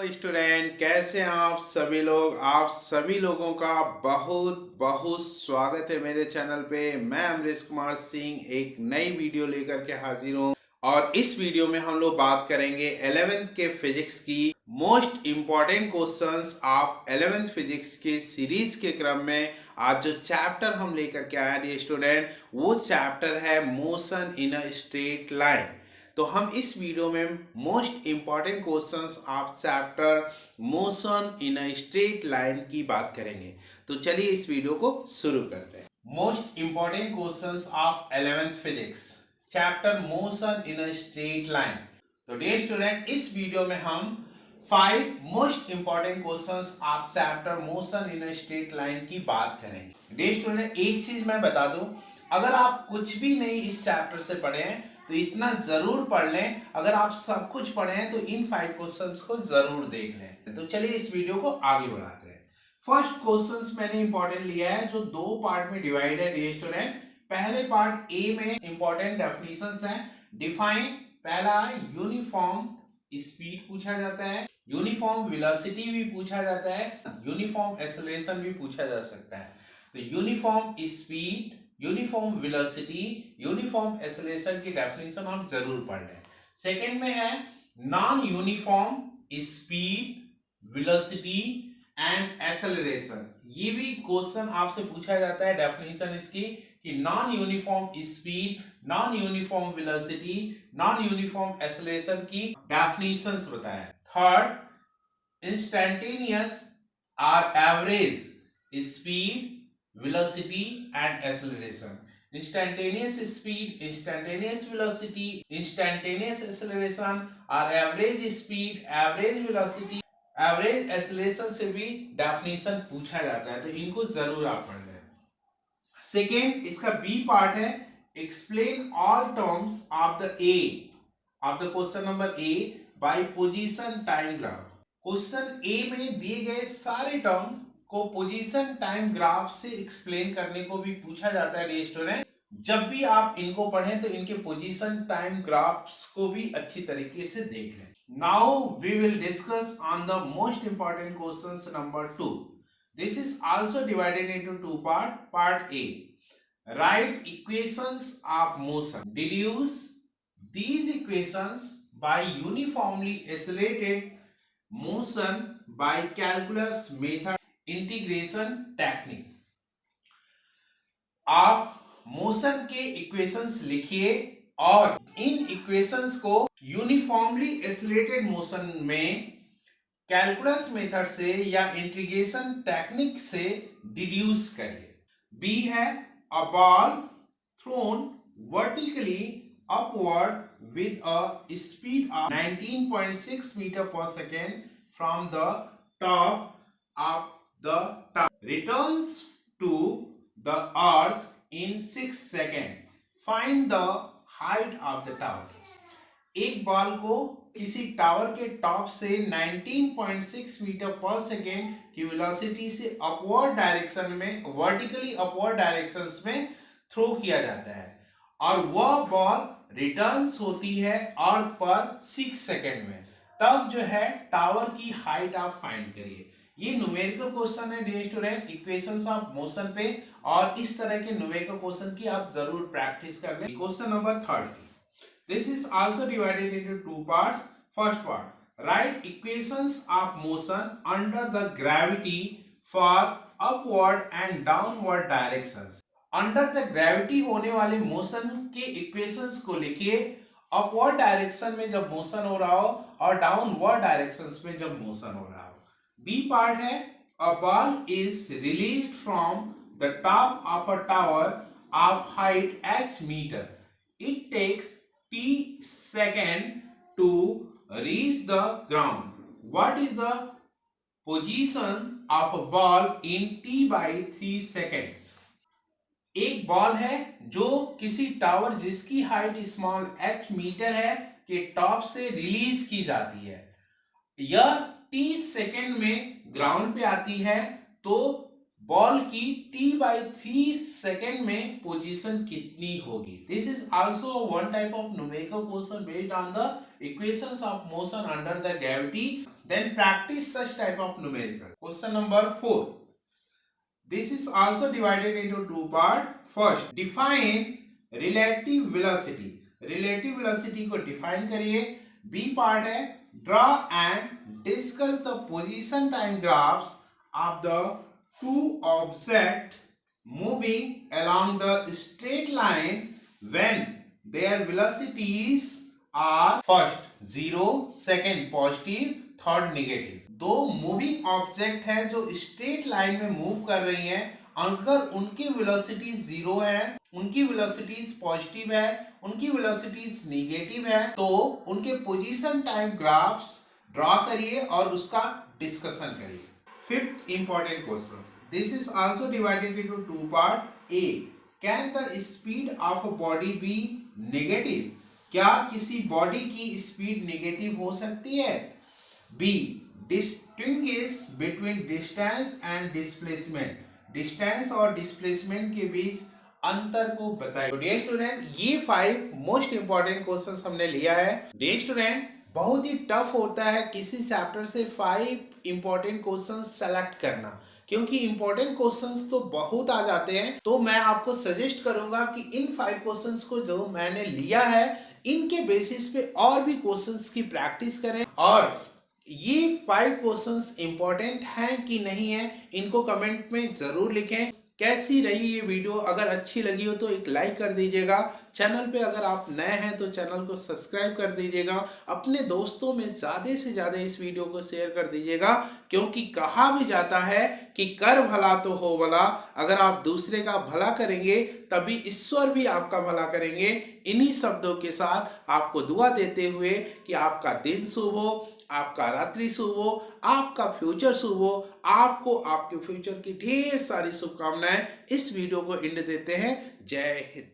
Student, कैसे हैं आप सभी लोग। आप सभी लोगों का बहुत बहुत स्वागत है मेरे चैनल पे। मैं अमरीश कुमार सिंह एक नई वीडियो लेकर के हाजिर हूँ और इस वीडियो में हम लोग बात करेंगे 11th के फिजिक्स की मोस्ट इम्पॉर्टेंट क्वेश्चंस। आप 11th फिजिक्स के सीरीज के क्रम में आज जो चैप्टर हम लेकर के आए हैं स्टूडेंट, वो चैप्टर है motion in a straight line. तो हम इस वीडियो में most important questions of chapter motion in a straight line की बात करेंगे। तो चलिए इस वीडियो को शुरू करते हैं। Most important questions of 11th physics chapter motion in a straight line. तो डियर स्टूडेंट, इस वीडियो में हम 5 most important questions of chapter motion in a straight line की बात करेंगे। डियर स्टूडेंट, एक चीज मैं बता दूं, अगर आप कुछ भी नहीं इस चैप्टर से पढ़े हैं तो इतना जरूर पढ़ लें। अगर आप सब कुछ पढ़े हैं तो इन 5 क्वेश्चंस को जरूर देख लें। तो चलिए इस वीडियो को आगे बढ़ाते हैं। फर्स्ट क्वेश्चंस मैंने इंपॉर्टेंट लिया है जो 2 पार्ट में डिवाइड है डियर स्टूडेंट। पहले पार्ट ए में इंपॉर्टेंट डेफिनेशंस हैं। डिफाइन, पहला यूनिफॉर्म स्पीड पूछा जाता है, यूनिफॉर्म वेलोसिटी भी पूछा जाता है, यूनिफॉर्म एक्सेलरेशन भी पूछा जा सकता है। तो uniform speed, uniform velocity, uniform acceleration की डेफिनेशन हम जरूर पढ़ लें। सेकंड में है non uniform speed, velocity and acceleration. ये भी क्वेश्चन आपसे पूछा जाता है डेफिनेशन इसकी कि non uniform speed, non uniform velocity, non uniform acceleration की डेफिनेशंस बताएं। थर्ड, इंस्टैन्टेनियस और average speed, velocity and acceleration. Instantaneous speed, instantaneous velocity, instantaneous acceleration और average speed, average velocity, average acceleration से भी डेफिनेशन पूछा जाता है, तो इनको जरूर आप पढ़ लें। सेकेंड, इसका बी पार्ट है explain all terms of the A of the question number A by position time graph. Question A में दिए गए सारे टर्म्स को पोजीशन टाइम ग्राफ से एक्सप्लेन करने को भी पूछा जाता है डियर स्टूडेंट। जब भी आप इनको पढ़ें तो इनके पोजीशन टाइम ग्राफ्स को भी अच्छी तरीके से देख लें। Now we will discuss on the most important questions number 2। This is also divided into 2 part. Part A, right equations of motion, deduce these equations by uniformly accelerated motion by calculus method integration technique. आप motion के equations लिखिए और इन equations को uniformly accelerated motion में calculus method से या integration technique से डिड्यूस करिए। बी है a ball thrown vertically upward with a speed of 19.6 metre पर second from the top of the tower returns to the earth in 6 seconds. Find the height of the tower. एक ball को किसी tower के top से 19.6 metre पर second की velocity से upward direction में, वर्टिकली अपवर्ड डायरेक्शंस में थ्रो किया जाता है और वह बॉल रिटर्न्स होती है अर्थ पर 6 सेकेंड में। तब जो है टावर की हाइट आप फाइंड करिए। ये न्यूमेरिकल क्वेश्चन है dear student, equations of motion पे, और इस तरह के न्यूमेरिकल क्वेश्चन की आप जरूर प्रैक्टिस कर लें। Question number 3, this is also divided into 2 parts. First part, right equations of motion under the gravity for upward and downward directions. Under the gravity होने वाले मोशन के इक्वेशंस को लिखिए, अपवर्ड डायरेक्शन में जब मोशन हो रहा हो और डाउनवर्ड डायरेक्शंस में जब मोशन हो रहा हो। बी पार्ट है a ball is released from the top of a tower of height h meter. It takes t second to reach the ground. What is the position of a ball in t by 3 seconds? एक ball है जो किसी tower जिसकी height small h metre है के top से release की जाती है। यह 30 सेकेंड में ग्राउंड पे आती है, तो बॉल की t/3 सेकेंड में पोजीशन कितनी होगी। This is also one type of numerical question based on the equations of motion under the gravity. then practice such type of numerical. Question number 4. This is also divided into two parts. First, define relative velocity. Relative velocity को define करिए. B part है draw and discuss the position time graphs of the two objects moving along the straight line when their velocities are first 0, second positive, third negative. दो moving object है जो straight line में move कर रही हैं. अगर उनकी वेलोसिटी जीरो है, उनकी वेलोसिटीज पॉजिटिव है, उनकी वेलोसिटीज नेगेटिव है, तो उनके पोजीशन टाइम ग्राफ्स ड्रॉ करिए और उसका डिस्कशन करिए. Fifth important question. This is also divided into two part. A, can the speed of a body be negative? क्या किसी बॉडी की स्पीड नेगेटिव हो सकती है? B, distinguish between distance and displacement. Distance और डिस्प्लेसमेंट के बीच अंतर को बताइए. तो डियर स्टूडेंट, ये 5 मोस्ट इंपॉर्टेंट क्वेश्चंस हमने लिया है. डियर स्टूडेंट, बहुत ही टफ होता है किसी चैप्टर से 5 इंपॉर्टेंट क्वेश्चंस सेलेक्ट करना, क्योंकि इंपॉर्टेंट क्वेश्चंस तो बहुत आ जाते हैं. तो मैं आपको सजेस्ट करूंगा कि इन 5 क्वेश्चंस को जो मैंने लिया है, इनके बेसिस पे और भी क्वेश्चंस की प्रैक्टिस करें. और ये 5 क्वेश्चंस इंपॉर्टेंट हैं कि नहीं है, इनको कमेंट में जरूर लिखें. कैसी रही ये वीडियो? अगर अच्छी लगी हो तो एक लाइक कर दीजिएगा. चैनल पे अगर आप नए हैं तो चैनल को सब्सक्राइब कर दीजिएगा. अपने दोस्तों में ज़्यादा से ज़्यादा इस वीडियो को शेयर कर दीजिएगा, क्योंकि कहा भी जाता है कि कर भला तो हो भला. अगर आप दूसरे का भला करेंगे तभी ईश्वर भी आपका भला करेंगे. इन्हीं शब्दों के साथ आपको दुआ देते हुए कि आपका दिन शुभ हो, आपका रात्रि शुभ हो, आपका फ्यूचर शुभ हो, आपको आपके फ्यूचर की ढेर सारी शुभकामनाएं. इस वीडियो को एंड देते हैं. जय हिंद.